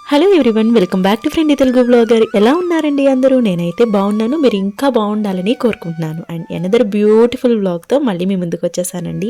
Hello everyone, welcome back to friend Telugu blogger. ఎలా ఉన్నారండి అందరూ? నేనైతే బాగున్నాను. మీరు ఇంకా బాగుండాలని కోరుకుంటున్నాను. అండ్ అనదర్ బ్యూటిఫుల్ వ్లాగ్తో మళ్ళీ మీ ముందుకు వచ్చేసానండి.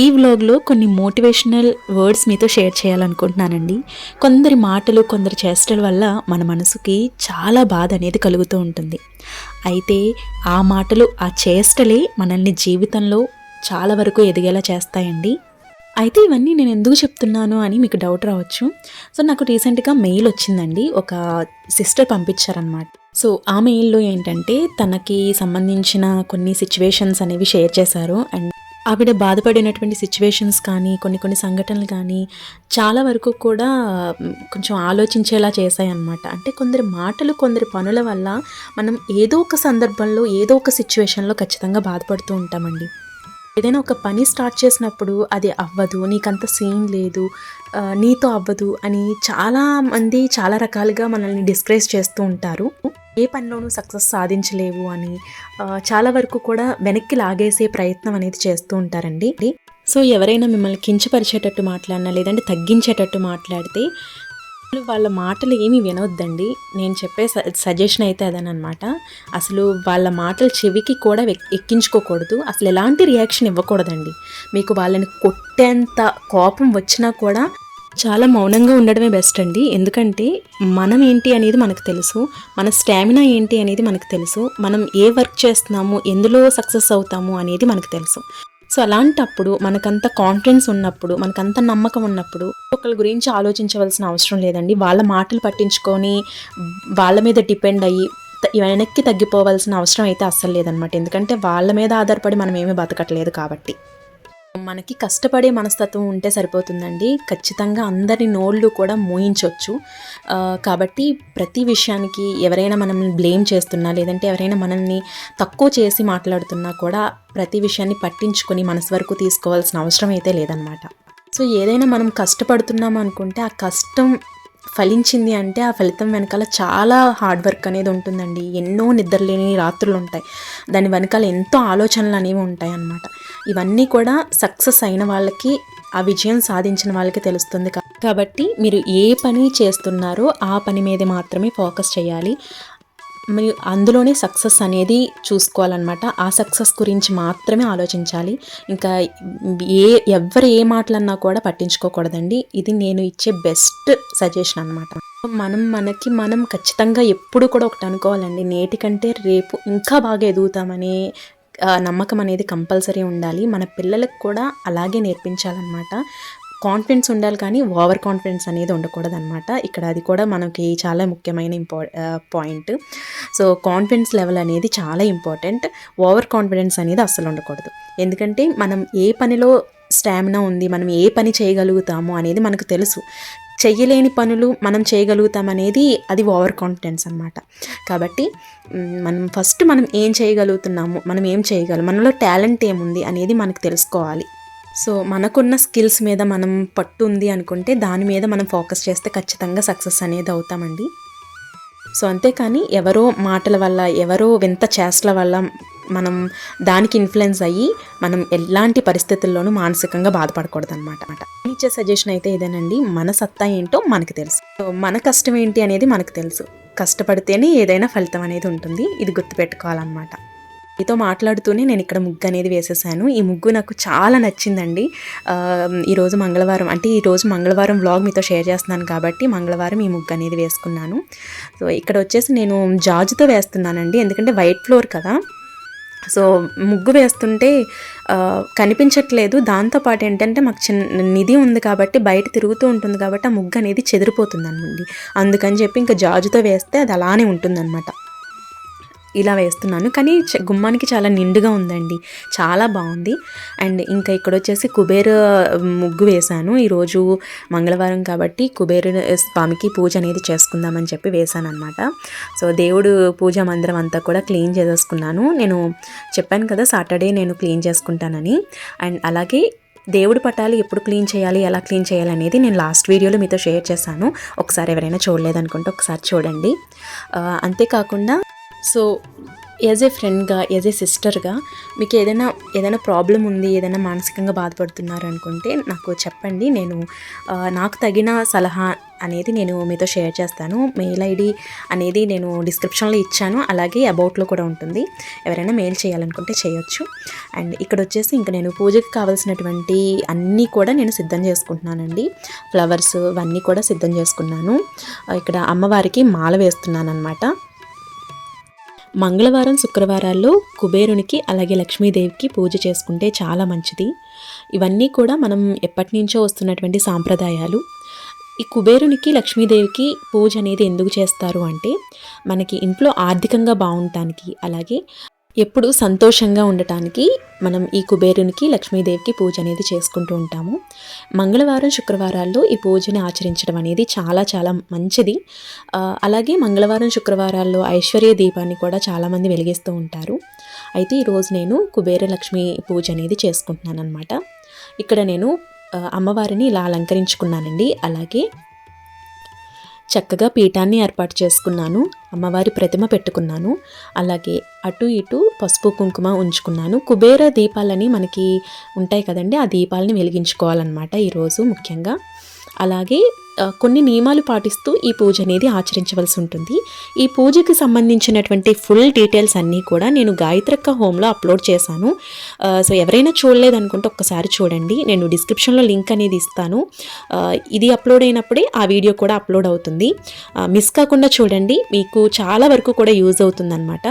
ఈ వ్లాగ్లో కొన్ని మోటివేషనల్ వర్డ్స్ మీతో షేర్ చేయాలనుకుంటున్నానండి. కొందరి మాటలు, కొందరి చేష్టల వల్ల మన మనసుకి చాలా బాధ అనేది కలుగుతూ ఉంటుంది. అయితే ఆ మాటలు, ఆ చేష్టలే మనల్ని జీవితంలో చాలా వరకు ఎదిగేలా చేస్తాయండి. అయితే ఇవన్నీ నేను ఎందుకు చెప్తున్నాను అని మీకు డౌట్ రావచ్చు. సో నాకు రీసెంట్గా మెయిల్ వచ్చిందండి. ఒక సిస్టర్ పంపించారనమాట. సో ఆ మెయిల్లో ఏంటంటే తనకి సంబంధించిన కొన్ని సిచ్యువేషన్స్ అనేవి షేర్ చేశారు. అండ్ ఆవిడ బాధపడినటువంటి సిచ్యువేషన్స్ కానీ, కొన్ని సంఘటనలు కానీ చాలా వరకు కూడా కొంచెం ఆలోచించేలా చేశాయి అన్నమాట. అంటే కొందరి మాటలు, కొందరి పనుల వల్ల మనం ఏదో ఒక సందర్భంలో, ఏదో ఒక సిచ్యువేషన్లో ఖచ్చితంగా బాధపడుతూ ఉంటామండి. ఏదైనా ఒక పని స్టార్ట్ చేసినప్పుడు అది అవ్వదు, నీకంత సీన్ లేదు, నీతో అవ్వదు అని చాలామంది చాలా రకాలుగా మనల్ని డిస్కరేజ్ చేస్తూ ఉంటారు. ఏ పనిలోనూ సక్సెస్ సాధించలేవు అని చాలా వరకు కూడా వెనక్కి లాగేసే ప్రయత్నం అనేది చేస్తూ ఉంటారండి. సో ఎవరైనా మిమ్మల్ని కించపరిచేటట్టు మాట్లాడినా, లేదంటే తగ్గించేటట్టు మాట్లాడితే వాళ్ళ మాటలు ఏమీ వినవద్దండి. నేను చెప్పే సజెషన్ అయితే అదనమాట. అసలు వాళ్ళ మాటలు చెవికి కూడా ఎక్కించుకోకూడదు. అసలు ఎలాంటి రియాక్షన్ ఇవ్వకూడదండి. మీకు వాళ్ళని కొట్టేంత కోపం వచ్చినా కూడా చాలా మౌనంగా ఉండడమే బెస్ట్ అండి. ఎందుకంటే మనం ఏంటి అనేది మనకు తెలుసు, మన స్టామినా ఏంటి అనేది మనకు తెలుసు, మనం ఏ వర్క్ చేస్తున్నాము, ఎందులో సక్సెస్ అవుతాము అనేది మనకు తెలుసు. సో అలాంటప్పుడు మనకంత కాన్ఫిడెన్స్ ఉన్నప్పుడు, మనకంత నమ్మకం ఉన్నప్పుడు ఒకరి గురించి ఆలోచించవలసిన అవసరం లేదండి. వాళ్ళ మాటలు పట్టించుకొని వాళ్ళ మీద డిపెండ్ అయ్యి వెనక్కి తగ్గిపోవాల్సిన అవసరం అయితే అస్సలు లేదనమాట. ఎందుకంటే వాళ్ళ మీద ఆధారపడి మనం ఏమీ బతకట్లేదు కాబట్టి. మనకి కష్టపడే మనస్తత్వం ఉంటే సరిపోతుందండి. ఖచ్చితంగా అందరి నోళ్ళు కూడా మోయించవచ్చు. కాబట్టి ప్రతి విషయానికి ఎవరైనా మనల్ని బ్లేమ్ చేస్తున్నా, లేదంటే ఎవరైనా మనల్ని తక్కువ చేసి మాట్లాడుతున్నా కూడా ప్రతి విషయాన్ని పట్టించుకొని మనసు వరకు తీసుకోవాల్సిన అవసరం అయితే లేదనమాట. సో ఏదైనా మనం కష్టపడుతున్నాం అనుకుంటే ఆ కష్టం ఫలించింది అంటే ఆ ఫలితం వెనకాల చాలా హార్డ్ వర్క్ అనేది ఉంటుందండి. ఎన్నో నిద్రలేని రాత్రులు ఉంటాయి, దాని వెనకాల ఎంతో ఆలోచనలు అనేవి ఉంటాయి అన్నమాట. ఇవన్నీ కూడా సక్సెస్ అయిన వాళ్ళకి, ఆ విజయం సాధించిన వాళ్ళకి తెలుస్తుంది. కాబట్టి మీరు ఏ పని చేస్తున్నారో ఆ పని మీద మాత్రమే ఫోకస్ చేయాలి. మీరు అందులోనే సక్సెస్ అనేది చూసుకోవాలన్నమాట. ఆ సక్సెస్ గురించి మాత్రమే ఆలోచించాలి. ఇంకా ఎవరు ఏ మాటలన్నా కూడా పట్టించుకోకూడదండి. ఇది నేను ఇచ్చే బెస్ట్ సజెషన్ అనమాట. మనం ఖచ్చితంగా ఎప్పుడు కూడా ఒకటి అనుకోవాలండి, నేటికంటే రేపు ఇంకా బాగా ఎదుగుతామనే నమ్మకం అనేది కంపల్సరీ ఉండాలి. మన పిల్లలకు కూడా అలాగే నేర్పించాలన్నమాట. కాన్ఫిడెన్స్ ఉండాలి, కానీ ఓవర్ కాన్ఫిడెన్స్ అనేది ఉండకూడదు అనమాట. ఇక్కడ అది కూడా మనకి చాలా ముఖ్యమైన పాయింట్. సో కాన్ఫిడెన్స్ లెవెల్ అనేది చాలా ఇంపార్టెంట్. ఓవర్ కాన్ఫిడెన్స్ అనేది అస్సలు ఉండకూడదు. ఎందుకంటే మనం ఏ పనిలో స్టామినా ఉంది, మనం ఏ పని చేయగలుగుతాము అనేది మనకు తెలుసు. చెయ్యలేని పనులు మనం చేయగలుగుతామనేది అది ఓవర్ కాన్ఫిడెన్స్ అనమాట. కాబట్టి మనం ఏం చేయగలుగుతున్నాము, మనం ఏం చేయగలం, మనలో టాలెంట్ ఏముంది అనేది మనకు తెలుసుకోవాలి. సో మనకున్న స్కిల్స్ మీద మనం పట్టు ఉంది అనుకుంటే దాని మీద మనం ఫోకస్ చేస్తే ఖచ్చితంగా సక్సెస్ అనేది అవుతామండి. సో అంతేకాని ఎవరో మాటల వల్ల, ఎవరో వింత చేష్టల వల్ల మనం దానికి ఇన్ఫ్లుయెన్స్ అయ్యి మనం ఎలాంటి పరిస్థితుల్లోనూ మానసికంగా బాధపడకూడదు అనమాట. ఇచ్చే సజెషన్ అయితే ఇదేనండి. మన సత్తా ఏంటో మనకు తెలుసు, సో మన కష్టం ఏంటి అనేది మనకు తెలుసు. కష్టపడితేనే ఏదైనా ఫలితం అనేది ఉంటుంది. ఇది గుర్తుపెట్టుకోవాలన్నమాట. మీతో మాట్లాడుతూనే నేను ఇక్కడ ముగ్గు అనేది వేసేసాను. ఈ ముగ్గు నాకు చాలా నచ్చిందండి. ఈరోజు మంగళవారం వ్లాగ్ మీతో షేర్ చేస్తున్నాను కాబట్టి మంగళవారం ఈ ముగ్గు అనేది వేసుకున్నాను. సో ఇక్కడ వచ్చేసి నేను జాజుతో వేస్తున్నానండి, ఎందుకంటే వైట్ ఫ్లోర్ కదా. సో ముగ్గు వేస్తుంటే కనిపించట్లేదు. దాంతోపాటు ఏంటంటే మాకు చిన్న నిధి ఉంది కాబట్టి బయట తిరుగుతూ ఉంటుంది కాబట్టి ఆ ముగ్గు అనేది చెదిరిపోతుంది అనమాట. అందుకని చెప్పి ఇంకా జాజుతో వేస్తే అది అలానే ఉంటుందన్నమాట. ఇలా వేస్తున్నాను, కానీ గుమ్మానికి చాలా నిండుగా ఉందండి, చాలా బాగుంది. అండ్ ఇంకా ఇక్కడ వచ్చేసి కుబేర ముగ్గు వేశాను. ఈరోజు మంగళవారం కాబట్టి కుబేర స్వామికి పూజ అనేది చేసుకుందామని చెప్పి వేశాను అనమాట. సో దేవుడు పూజా మందిరం అంతా కూడా క్లీన్ చేసేసుకున్నాను. నేను చెప్పాను కదా సాటర్డే నేను క్లీన్ చేసుకుంటానని. అండ్ అలాగే దేవుడి పటాలు ఎప్పుడు క్లీన్ చేయాలి, ఎలా క్లీన్ చేయాలి అనేది నేను లాస్ట్ వీడియోలో మీతో షేర్ చేశాను. ఒకసారి ఎవరైనా చూడలేదనుకుంటే ఒకసారి చూడండి. అంతేకాకుండా సో యాజ్ ఏ ఫ్రెండ్గా, యాజ్ ఏ సిస్టర్గా మీకు ఏదైనా ప్రాబ్లం ఉంది, ఏదైనా మానసికంగా బాధపడుతున్నారు అనుకుంటే నాకు చెప్పండి. నేను నాకు తగిన సలహా, అనేది నేను మీతో షేర్ చేస్తాను. మెయిల్ ఐడి అనేది నేను డిస్క్రిప్షన్లో ఇచ్చాను, అలాగే అబౌట్లో కూడా ఉంటుంది. ఎవరైనా మెయిల్ చేయాలనుకుంటే చేయొచ్చు. అండ్ ఇక్కడ వచ్చేసి ఇంకా నేను పూజకి కావాల్సినటువంటి అన్నీ కూడా నేను సిద్ధం చేసుకుంటున్నానండి. ఫ్లవర్స్ ఇవన్నీ కూడా సిద్ధం చేసుకున్నాను. ఇక్కడ అమ్మవారికి మాల వేస్తున్నాను అనమాట. మంగళవారం శుక్రవారాల్లో కుబేరునికి అలాగే లక్ష్మీదేవికి పూజ చేసుకుంటే చాలా మంచిది. ఇవన్నీ కూడా మనం ఎప్పటి నుంచో వస్తున్నటువంటి సాంప్రదాయాలు. ఈ కుబేరునికి లక్ష్మీదేవికి పూజ అనేది ఎందుకు చేస్తారు అంటే మనకి ఇంట్లో ఆర్థికంగా బాగుండటానికి, అలాగే ఎప్పుడు సంతోషంగా ఉండటానికి మనం ఈ కుబేరునికి లక్ష్మీదేవికి పూజ అనేది చేసుకుంటూ ఉంటాము. మంగళవారం శుక్రవారాల్లో ఈ పూజని ఆచరించడం అనేది చాలా చాలా మంచిది. అలాగే మంగళవారం శుక్రవారాల్లో ఐశ్వర్య దీపాన్ని కూడా చాలామంది వెలిగిస్తూ ఉంటారు. అయితే ఈరోజు నేను కుబేర లక్ష్మి పూజ అనేది చేసుకుంటున్నాను అనమాట. ఇక్కడ నేను అమ్మవారిని ఇలా అలంకరించుకున్నానండి. అలాగే చక్కగా పీఠాన్ని ఏర్పాటు చేసుకున్నాను. అమ్మవారి ప్రతిమ పెట్టుకున్నాను. అలాగే అటు ఇటు పసుపు కుంకుమ ఉంచుకున్నాను. కుబేర దీపాలని మనకి ఉంటాయి కదండి, ఆ దీపాలని వెలిగించుకోవాలన్నమాట ఈరోజు ముఖ్యంగా. అలాగే కొన్ని నియమాలు పాటిస్తూ ఈ పూజ అనేది ఆచరించవలసి ఉంటుంది. ఈ పూజకి సంబంధించినటువంటి ఫుల్ డీటెయిల్స్ అన్నీ కూడా నేను గాయత్రక్క హోమ్లో అప్లోడ్ చేశాను. సో ఎవరైనా చూడలేదనుకుంటే ఒక్కసారి చూడండి. నేను డిస్క్రిప్షన్లో లింక్ అనేది ఇస్తాను. ఇది అప్లోడ్ అయినప్పుడే ఆ వీడియో కూడా అప్లోడ్ అవుతుంది. మిస్ కాకుండా చూడండి, మీకు చాలా వరకు కూడా యూజ్ అవుతుందన్నమాట.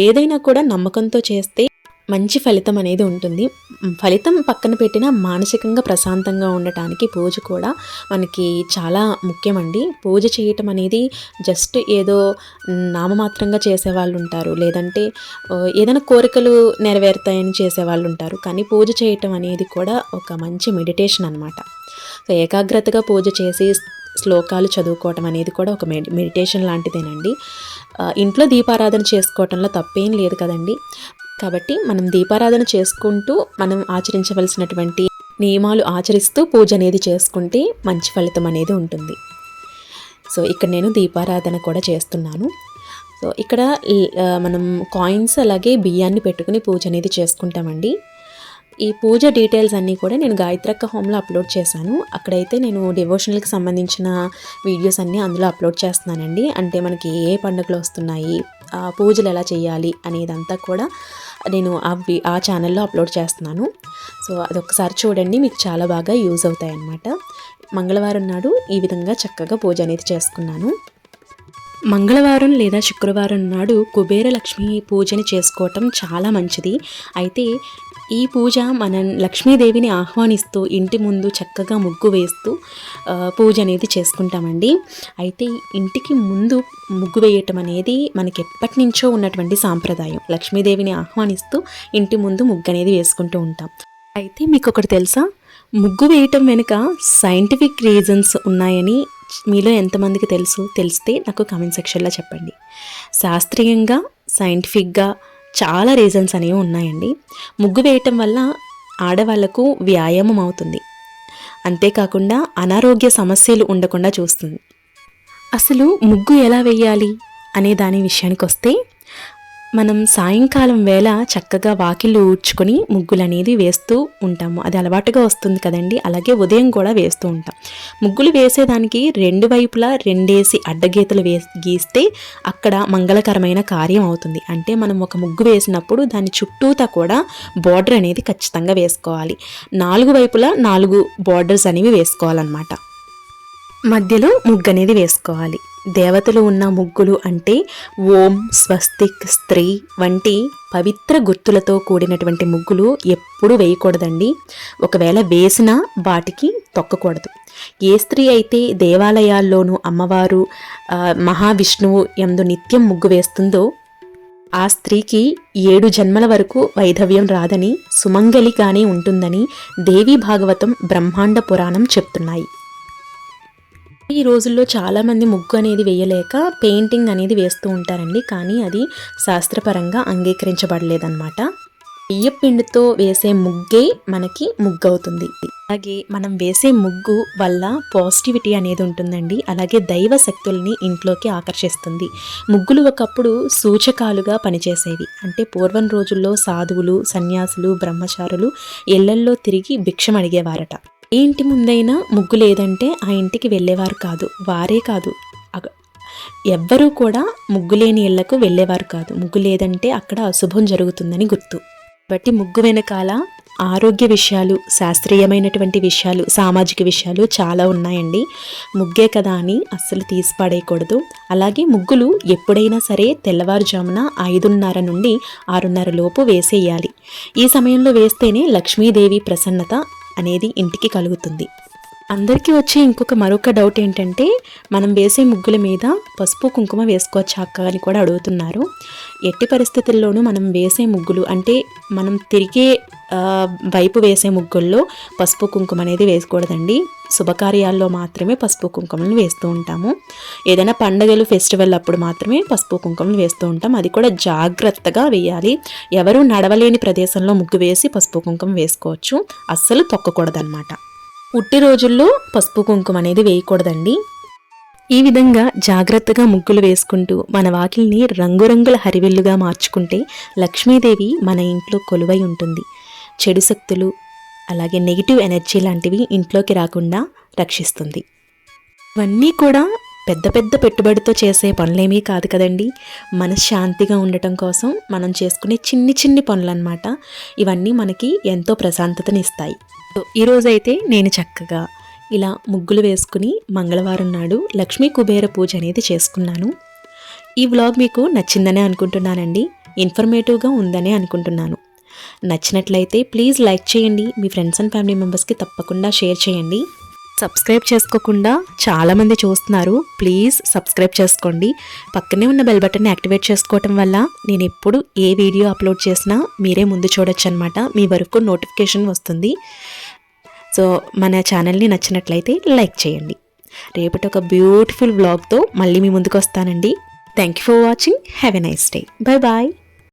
ఏదైనా కూడా నమ్మకంతో చేస్తే మంచి ఫలితం అనేది ఉంటుంది. ఫలితం పక్కన పెట్టినా మానసికంగా ప్రశాంతంగా ఉండటానికి పూజ కూడా మనకి చాలా ముఖ్యమండి. పూజ చేయటం అనేది జస్ట్ ఏదో నామమాత్రంగా చేసేవాళ్ళు ఉంటారు, లేదంటే ఏదైనా కోరికలు నెరవేరుతాయని చేసేవాళ్ళు ఉంటారు. కానీ పూజ చేయటం అనేది కూడా ఒక మంచి మెడిటేషన్ అనమాట. సో ఏకాగ్రతగా పూజ చేసి శ్లోకాలు చదువుకోవటం అనేది కూడా ఒక మెడిటేషన్ లాంటిదేనండి. ఇంట్లో దీపారాధన చేసుకోవటంలో తప్పేం లేదు కదండి. కాబట్టి మనం దీపారాధన చేసుకుంటూ మనం ఆచరించవలసినటువంటి నియమాలు ఆచరిస్తూ పూజ అనేది చేసుకుంటే మంచి ఫలితం అనేది ఉంటుంది. సో ఇక్కడ నేను దీపారాధన కూడా చేస్తున్నాను. సో ఇక్కడ మనం కాయిన్స్ అలాగే బియ్యాన్ని పెట్టుకుని పూజ అనేది చేసుకుంటామండి. ఈ పూజ డీటెయిల్స్ అన్నీ కూడా నేను గాయత్రక్క హోమ్లో అప్లోడ్ చేశాను. అక్కడైతే నేను డివోషనల్కి సంబంధించిన వీడియోస్ అన్నీ అందులో అప్లోడ్ చేస్తున్నానండి. అంటే మనకి ఏ పండుగలు వస్తున్నాయి, పూజలు ఎలా చేయాలి అనేదంతా కూడా నేను ఆ ఛానల్లో అప్లోడ్ చేస్తున్నాను. సో అదొకసారి చూడండి, మీకు చాలా బాగా యూజ్ అవుతాయి అన్నమాట. మంగళవారం నాడు ఈ విధంగా చక్కగా పూజ అనేది చేసుకున్నాను. మంగళవారం లేదా శుక్రవారం నాడు కుబేర లక్ష్మి పూజని చేసుకోవటం చాలా మంచిది. అయితే ఈ పూజ మనం లక్ష్మీదేవిని ఆహ్వానిస్తూ ఇంటి ముందు చక్కగా ముగ్గు వేస్తూ పూజ అనేది చేసుకుంటామండి. అయితే ఇంటికి ముందు ముగ్గు వేయటం అనేది మనకి ఎప్పటి నుంచో ఉన్నటువంటి సాంప్రదాయం. లక్ష్మీదేవిని ఆహ్వానిస్తూ ఇంటి ముందు ముగ్గు అనేది వేసుకుంటూ ఉంటాం. అయితే మీకు ఒకటి తెలుసా, ముగ్గు వేయటం వెనుక సైంటిఫిక్ రీజన్స్ ఉన్నాయని మీలో ఎంతమందికి తెలిస్తే నాకు కామెంట్ సెక్షన్లో చెప్పండి. శాస్త్రీయంగా సైంటిఫిక్గా చాలా రీజన్స్ అనేవి ఉన్నాయండి. ముగ్గు వేయటం వల్ల ఆడవాళ్లకు వ్యాయామం అవుతుంది, అంతేకాకుండా అనారోగ్య సమస్యలు ఉండకుండా చూస్తుంది. అసలు ముగ్గు ఎలా వేయాలి అనే దాని విషయానికి వస్తే, మనం సాయంకాలం వేళ చక్కగా వాకిళ్ళు ఊడ్చుకొని ముగ్గులు అనేది వేస్తూ ఉంటాము. అది అలవాటుగా వస్తుంది కదండి. అలాగే ఉదయం కూడా వేస్తూ ఉంటాం. ముగ్గులు వేసేదానికి రెండు వైపులా రెండేసి అడ్డగీతలు గీస్తే అక్కడ మంగళకరమైన కార్యం అవుతుంది. అంటే మనం ఒక ముగ్గు వేసినప్పుడు దాని చుట్టూతా కూడా బార్డర్ అనేది ఖచ్చితంగా వేసుకోవాలి. 4 వైపులా 4 బార్డర్స్ అనేవి వేసుకోవాలన్నమాట. మధ్యలో ముగ్గు అనేది వేసుకోవాలి. దేవతలు ఉన్న ముగ్గులు అంటే ఓం, స్వస్తిక్, స్త్రీ వంటి పవిత్ర గుర్తులతో కూడినటువంటి ముగ్గులు ఎప్పుడూ వేయకూడదండి. ఒకవేళ వేసినా వాటికి తొక్కకూడదు. ఏ స్త్రీ అయితే దేవాలయాల్లోనూ అమ్మవారు మహావిష్ణువు యందు నిత్యం ముగ్గు వేస్తుందో ఆ స్త్రీకి 7 జన్మల వరకు వైధవ్యం రాదని, సుమంగలిగానే ఉంటుందని దేవీ భాగవతం, బ్రహ్మాండ పురాణం చెప్తున్నాయి. ఈ రోజుల్లో చాలామంది ముగ్గు అనేది వేయలేక పెయింటింగ్ అనేది వేస్తూ ఉంటారండి. కానీ అది శాస్త్రపరంగా అంగీకరించబడలేదన్నమాట. బియ్యపిండితో వేసే ముగ్గే మనకి ముగ్గు అవుతుంది. అలాగే మనం వేసే ముగ్గు వల్ల పాజిటివిటీ అనేది ఉంటుందండి. అలాగే దైవ శక్తుల్ని ఇంట్లోకి ఆకర్షిస్తుంది. ముగ్గులు ఒకప్పుడు సూచకాలుగా పనిచేసేవి. అంటే పూర్వం రోజుల్లో సాధువులు, సన్యాసులు, బ్రహ్మచారులు ఇళ్లల్లో తిరిగి భిక్షం అడిగేవారట. ఏ ఇంటి ముందైనా ముగ్గు లేదంటే ఆ ఇంటికి వెళ్ళేవారు కాదు. వారే కాదు, ఎవ్వరూ కూడా ముగ్గు లేని ఇళ్లకు వెళ్ళేవారు కాదు. ముగ్గు లేదంటే అక్కడ అశుభం జరుగుతుందని గుర్తు. బట్టి ముగ్గు వెనకాల ఆరోగ్య విషయాలు, శాస్త్రీయమైనటువంటి విషయాలు, సామాజిక విషయాలు చాలా ఉన్నాయండి. ముగ్గే కదా అని అస్సలు తీసి పడేయకూడదు. అలాగే ముగ్గులు ఎప్పుడైనా సరే తెల్లవారుజామున 5:30 నుండి 6:30 లోపు వేసేయాలి. ఈ సమయంలో వేస్తేనే లక్ష్మీదేవి ప్రసన్నత అనేది ఇంటికి కలుగుతుంది. అందరికీ వచ్చే మరొక డౌట్ ఏంటంటే, మనం వేసే ముగ్గుల మీద పసుపు కుంకుమ వేసుకోవచ్చా అక్క అని కూడా అడుగుతున్నారు. ఎట్టి పరిస్థితుల్లోనూ మనం వేసే ముగ్గులు అంటే మనం తిరిగే వైపు వేసే ముగ్గుల్లో పసుపు కుంకుమ అనేది వేసుకోకూడదండి. శుభకార్యాల్లో మాత్రమే పసుపు కుంకుమలు వేస్తూ ఉంటాము. ఏదైనా పండుగలు, ఫెస్టివల్ అప్పుడు మాత్రమే పసుపు కుంకుమలు వేస్తూ ఉంటాం. అది కూడా జాగ్రత్తగా వేయాలి. ఎవరు నడవలేని ప్రదేశంలో ముగ్గు వేసి పసుపు కుంకుమ వేసుకోవచ్చు, అస్సలు తొక్కకూడదన్నమాట. ఉట్టి రోజుల్లో పసుపు కుంకుమ అనేది వేయకూడదండి. ఈ విధంగా జాగ్రత్తగా ముగ్గులు వేసుకుంటూ మన వాకిల్ని రంగురంగుల హరివిల్లుగా మార్చుకుంటే లక్ష్మీదేవి మన ఇంట్లో కొలువై ఉంటుంది. చెడు శక్తులు, అలాగే నెగిటివ్ ఎనర్జీ లాంటివి ఇంట్లోకి రాకుండా రక్షిస్తుంది. ఇవన్నీ కూడా పెద్ద పెద్ద పెట్టుబడితో చేసే పనులేమీ కాదు కదండి. మనశ్శాంతిగా ఉండటం కోసం మనం చేసుకునే చిన్ని పనులన్నమాట. ఇవన్నీ మనకి ఎంతో ప్రశాంతతనిస్తాయి. ఈరోజైతే నేను చక్కగా ఇలా ముగ్గులు వేసుకుని మంగళవారం నాడు లక్ష్మీ కుబేర పూజ అనేది చేసుకున్నాను. ఈ వ్లాగ్ మీకు నచ్చిందనే అనుకుంటున్నానండి. ఇన్ఫర్మేటివ్గా ఉందనే అనుకుంటున్నాను. నచ్చినట్లయితే ప్లీజ్ లైక్ చేయండి. మీ ఫ్రెండ్స్ అండ్ ఫ్యామిలీ మెంబర్స్కి తప్పకుండా షేర్ చేయండి. సబ్స్క్రైబ్ చేసుకోకుండా చాలామంది చూస్తున్నారు, ప్లీజ్ సబ్స్క్రైబ్ చేసుకోండి. పక్కనే ఉన్న బెల్ బటన్ని యాక్టివేట్ చేసుకోవటం వల్ల నేను ఎప్పుడు ఏ వీడియో అప్లోడ్ చేసినా మీరే ముందు చూడొచ్చు అనమాట. మీ వరకు నోటిఫికేషన్ వస్తుంది. సో మన ఛానల్ని నచ్చినట్లయితే లైక్ చేయండి. రేపటి ఒక బ్యూటిఫుల్ వ్లాగ్తో మళ్ళీ మీ ముందుకు వస్తానండి. Thank you for watching. Have a nice day. Bye bye.